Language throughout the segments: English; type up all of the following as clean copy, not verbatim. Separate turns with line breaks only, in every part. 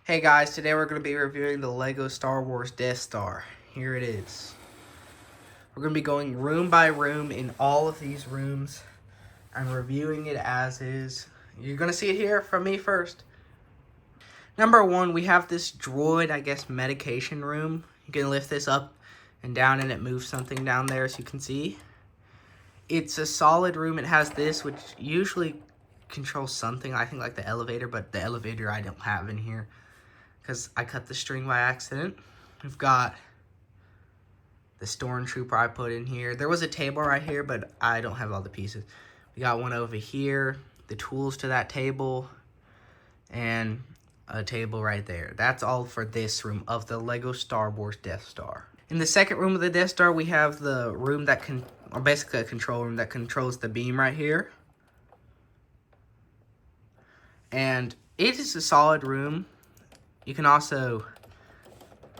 Hey guys, today we're going to be reviewing the LEGO Star Wars Death Star. Here it is. We're going to be going room by room in all of these rooms. I'm reviewing it as is. You're going to see it here from me first. Number one, we have this droid, I guess, medication room. You can lift this up and down and it moves something down there as you can see. It's a solid room. It has this, which usually controls something. I think like the elevator, but the elevator I don't have in here because I cut the string by accident. We've got the stormtrooper I put in here. There was a table right here, but I don't have all the pieces. We got one over here, the tools to that table, and a table right there. That's all for this room of the LEGO Star Wars Death Star. In the second room of the Death Star, we have the room that or basically a control room that controls the beam right here. And it is a solid room. You can also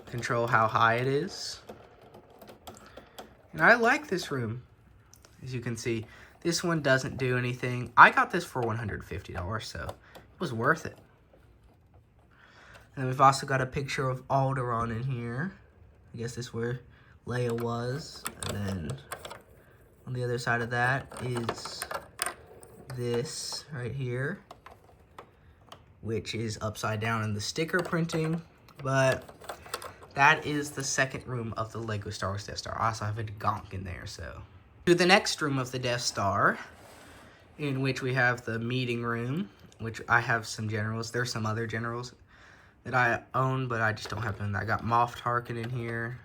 control how high it is. And I like this room. As you can see, this one doesn't do anything. I got this for $150, so it was worth it. And we've also got a picture of Alderaan in here. I guess this is where Leia was. And then on the other side of that is this right here, which is upside down in the sticker printing. But that is the second room of the LEGO Star Wars Death Star. I also have a Gonk in there, so. To the next room of the Death Star, in which we have the meeting room, which I have some generals. There's some other generals that I own, but I just don't have them. I got Moff Tarkin in here,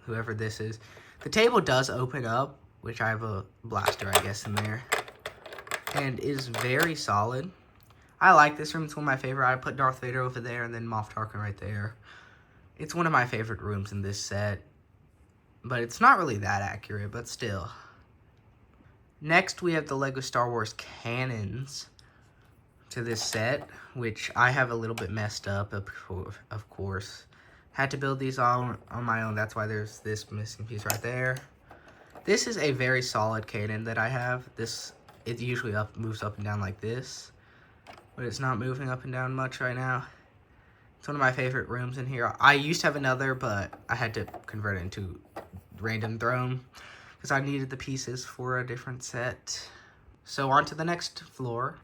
whoever this is. The table does open up, which I have a blaster, I guess, in there. And is very solid. I like this room. It's one of my favorite. I put Darth Vader over there and then Moff Tarkin right there. It's one of my favorite rooms in this set. But it's not really that accurate, but still. Next, we have the LEGO Star Wars cannons to this set, which I have a little bit messed up, of course. Had to build these on my own. That's why there's this missing piece right there. This is a very solid cannon that I have. It usually moves up and down like this, but it's not moving up and down much right now. It's one of my favorite rooms in here. I used to have another, but I had to convert it into random throne because I needed the pieces for a different set. So on to the next floor.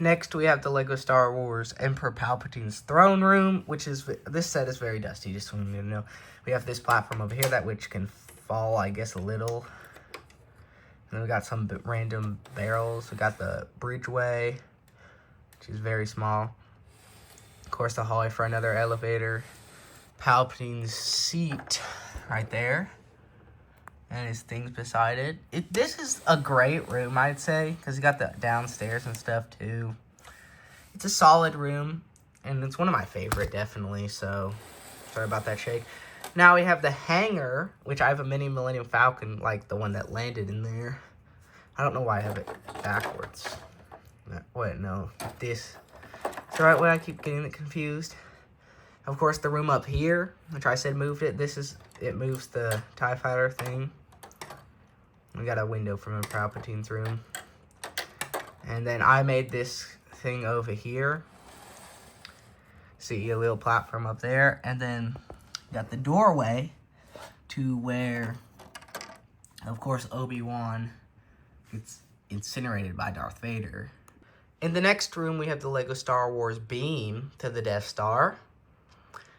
Next, we have the LEGO Star Wars Emperor Palpatine's throne room, which is, this set is very dusty, just so you know. We have this platform over here which can fall, I guess, a little. And then we got some random barrels. We got the bridgeway, which is very small. Of course, the hallway for another elevator. Palpatine's seat right there. And his things beside it. This is a great room, I'd say, because you got the downstairs and stuff, too. It's a solid room, and it's one of my favorite, definitely, so sorry about that shake. Now we have the hangar, which I have a mini Millennium Falcon, like the one that landed in there. I don't know why I have it backwards. Wait, no, this. It's the right way, I keep getting it confused. Of course, the room up here, which I said moved it, it moves the TIE Fighter thing. We got a window from Palpatine's room. And then I made this thing over here. See a little platform up there. And then got the doorway to where, of course, Obi-Wan gets incinerated by Darth Vader. In the next room, we have the LEGO Star Wars beam to the Death Star.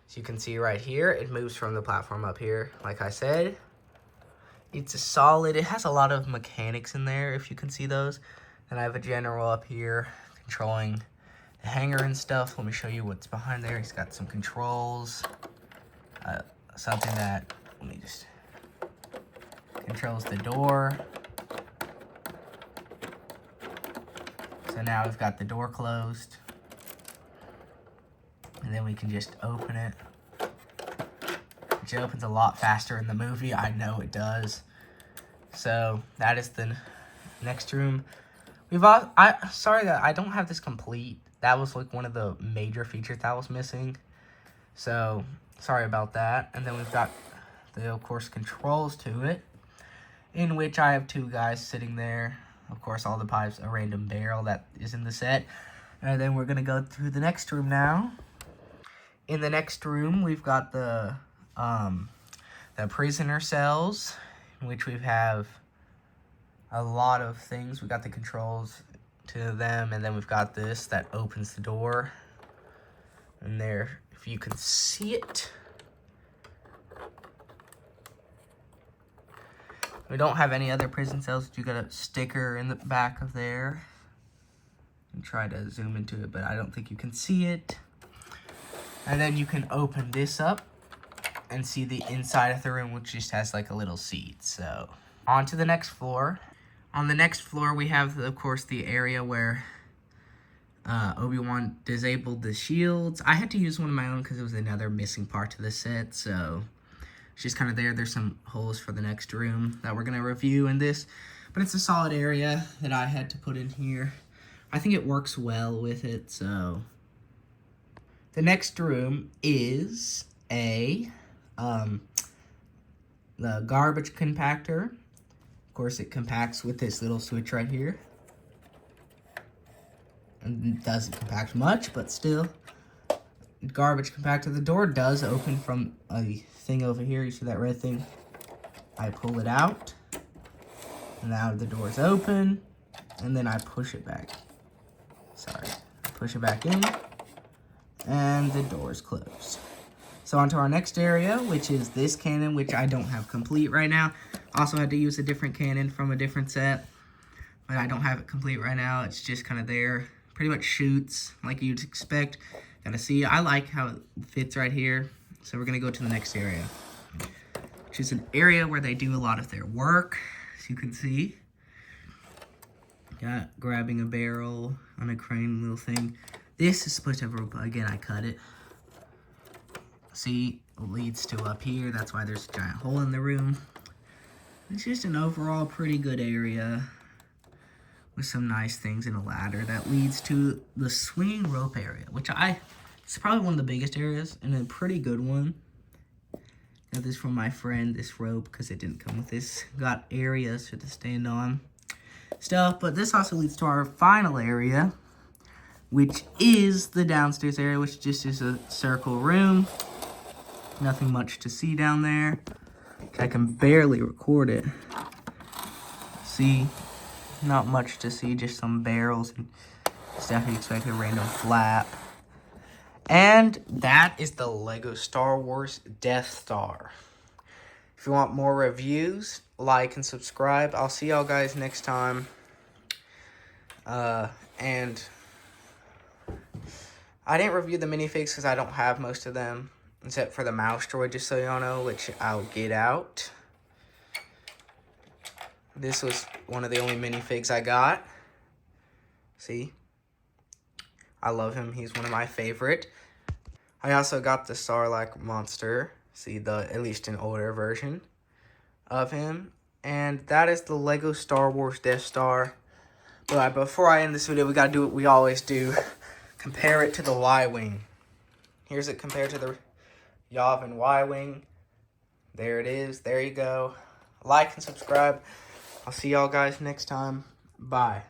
As you can see right here, it moves from the platform up here, like I said. It's a solid, it has a lot of mechanics in there, if you can see those. And I have a general up here controlling the hangar and stuff. Let me show you what's behind there. He's got some controls. Something that, let me just, controls the door. So now we've got the door closed. And then we can just open it. Which opens a lot faster in the movie. I know it does. So that is the next room. Sorry that I don't have this complete. That was like one of the major features that was missing. So sorry about that. And then we've got the, of course, controls to it, in which I have two guys sitting there. Of course, all the pipes, a random barrel that is in the set. And then we're gonna go through the next room now. In the next room, we've got the prisoner cells, in which we have a lot of things. We got the controls to them, and then we've got this that opens the door. And there, if you can see it. We don't have any other prison cells. You got a sticker in the back of there. And try to zoom into it, but I don't think you can see it. And then you can open this up and see the inside of the room, which just has like a little seat. So on to the next floor. On the next floor, we have, of course, the area where Obi-Wan disabled the shields. I had to use one of my own because it was another missing part to the set, so it's just kind of there. There's some holes for the next room that we're going to review in this, but it's a solid area that I had to put in here. I think it works well with it, so. The next room is the garbage compactor. Of course, it compacts with this little switch right here. And it doesn't compact much, but still. Garbage compactor. The door does open from a thing over here. You see that red thing? I pull it out. And now the door's open. And then I push it back. Sorry. I push it back in. And the door's closed. So on to our next area, which is this cannon, which I don't have complete right now. Also had to use a different cannon from a different set. But I don't have it complete right now. It's just kind of there. Pretty much shoots like you'd expect. Gotta see, I like how it fits right here. So we're gonna go to the next area, which is an area where they do a lot of their work, as you can see. Got grabbing a barrel on a crane little thing. This is supposed to have a rope. Again, I cut it. See, it leads to up here. That's why there's a giant hole in the room. It's just an overall pretty good area with some nice things and a ladder that leads to the swinging rope area, which it's probably one of the biggest areas and a pretty good one. Got this from my friend, this rope, because it didn't come with this. Got areas for to stand on stuff, but this also leads to our final area, which is the downstairs area, which just is a circle room. Nothing much to see down there. I can barely record it. See, not much to see, just some barrels and stuff you expect, a random flap. And that is the LEGO Star Wars Death Star. If you want more reviews, like and subscribe. I'll see y'all guys next time. And I didn't review the minifigs because I don't have most of them, except for the mouse droid, just so y'all know, which I'll get out. This was one of the only minifigs I got. See? I love him. He's one of my favorite. I also got the Sarlacc monster. See, at least an older version of him. And that is the LEGO Star Wars Death Star. But before I end this video, we gotta do what we always do. Compare it to the Y-Wing. Here's it compared to the Yavin Y-Wing. There it is. There you go. Like and subscribe. I'll see y'all guys next time. Bye.